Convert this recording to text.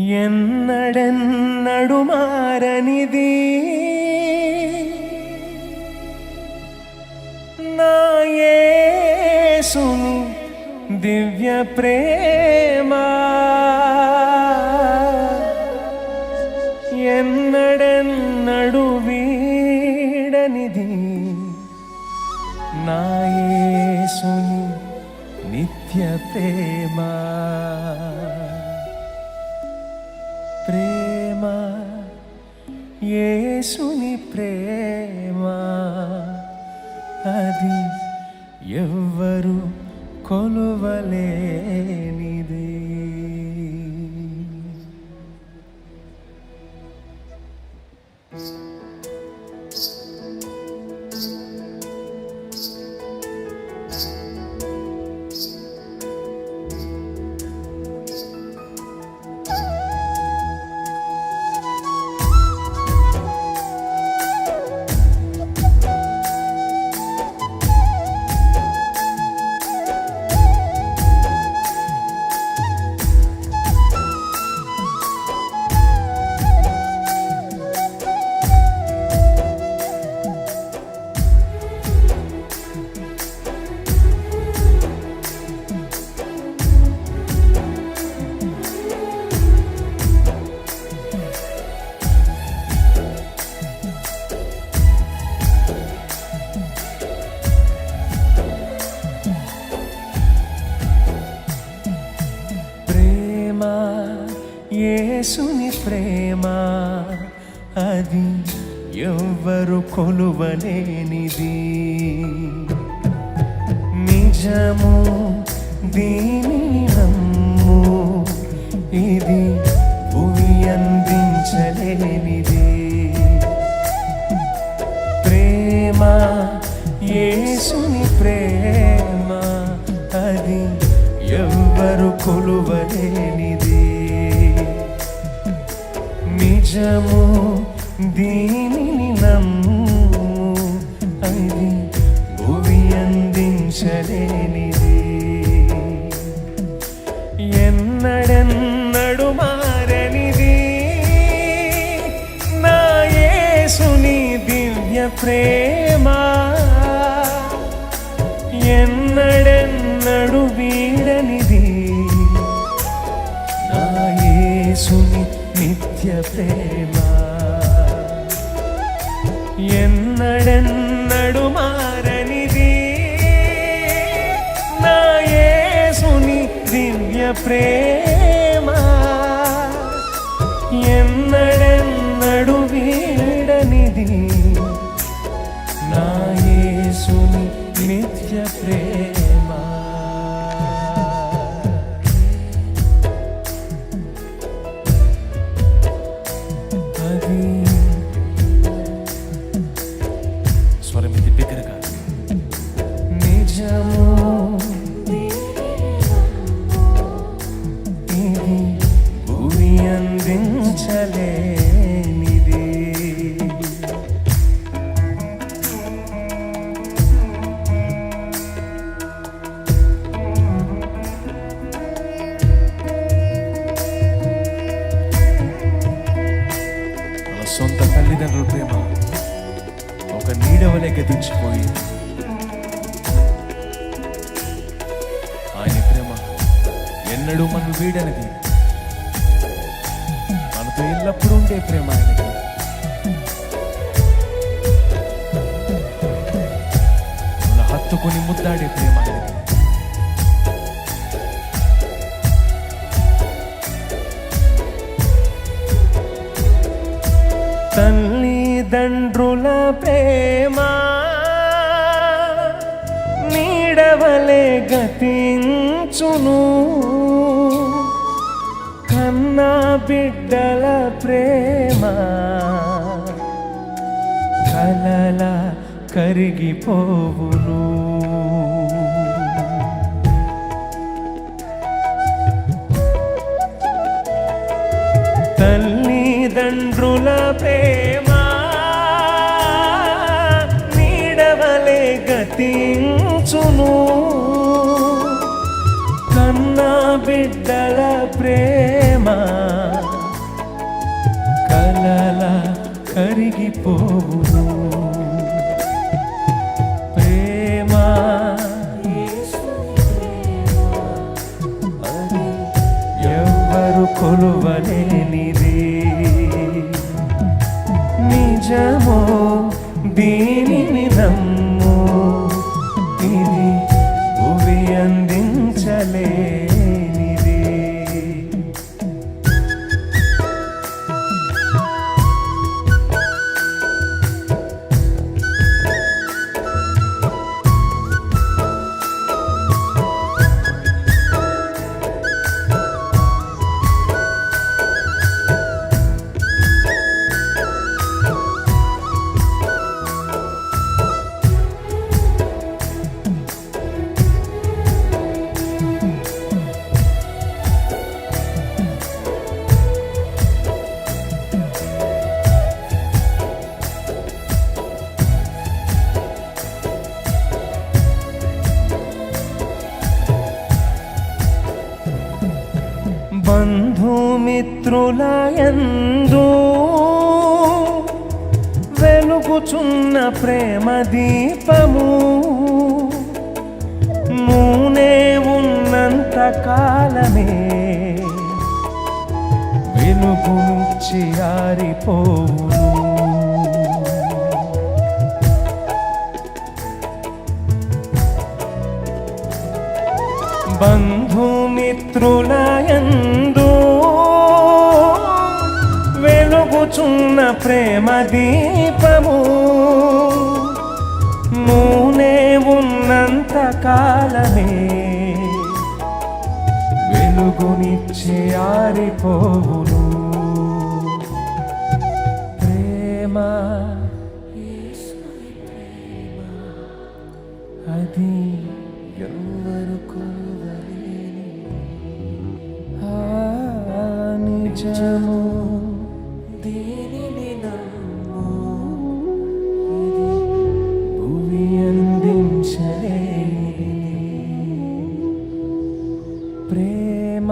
ఎన్నడెన్నడు మారనిది నా యేసుని దివ్య ప్రేమ ఎన్నడెన్నడు వీడనిది నా యేసుని నిత్య ప్రేమ ప్రేమ యేసుని ప్రేమ అది ఎవ్వరు కొలువలేనిది. యేసుని ప్రేమ అది ఎవ్వరు కొలువలేనిది. నిజము దీని నమ్ము ఇది భూమి అందించలేనిది. ప్రేమ యేసుని ప్రేమ అది ఎవ్వరు కొలువలేనిది. నిజము దీనిని నమ్ము అది భూమి అందించలేనిది. ఎన్నడెన్నడు మారనిది నా యేసుని దివ్య ప్రేమ ఎన్నడెన్నడు వీడనిది నా యేసుని నిత్య ప్రేమ ఎన్నడెన్నడు మారనిది నా యేసుని దివ్య ప్రేమ ఎన్నడెన్నడు వీడనిది నా యేసుని నిత్య ప్రేమ. స్వరమితి బిగ్గరగా నిజము ఇది భూమి అందించలేనిది. మన సొంత తల్లిదండ్రుల ప్రేమ ఒక నీడవలే గతించిపోయి ఆయన ప్రేమ ఎన్నడూ మనం వీడనిది. మనతో ఎల్లప్పుడూ ఉండే ప్రేమ ఆయనది. మన హత్తుకొని ముద్దాడే ప్రేమ ఆయనది. తల్లిదండ్రుల ప్రేమ నీడవలే గతించును కన్నా బిడ్డల ప్రేమ కలలా కరిగిపోవును. తల్లిదండ్రుల ప్రేమ నీడవలే గతించును కన్నా బిడ్డల ప్రేమ జారిపోవును. ప్రేమ ఎవ్వరు కొలువలేనిది, నిజమో దీనిని నమ్ము, ఇది భువి అందించలేనిది. బంధుమిత్రులయందు వెలుగుచున్న ప్రేమ దీపము, నూనె ఉన్నంత కాలమే వెలుగునిచ్చి ఆరిపోవును. బంధుమిత్రులయందు వెలుగుచున్న ప్రేమ దీపము, నూనె ఉన్నంత కాలమే వెలుగునిచ్చి ఆరిపోవును. ప్రేమ అది ఎవ్వరు కొలువలేని నిజము, దీనిని నమ్ము, ఇది భువి అందించలేనిది. ప్రేమ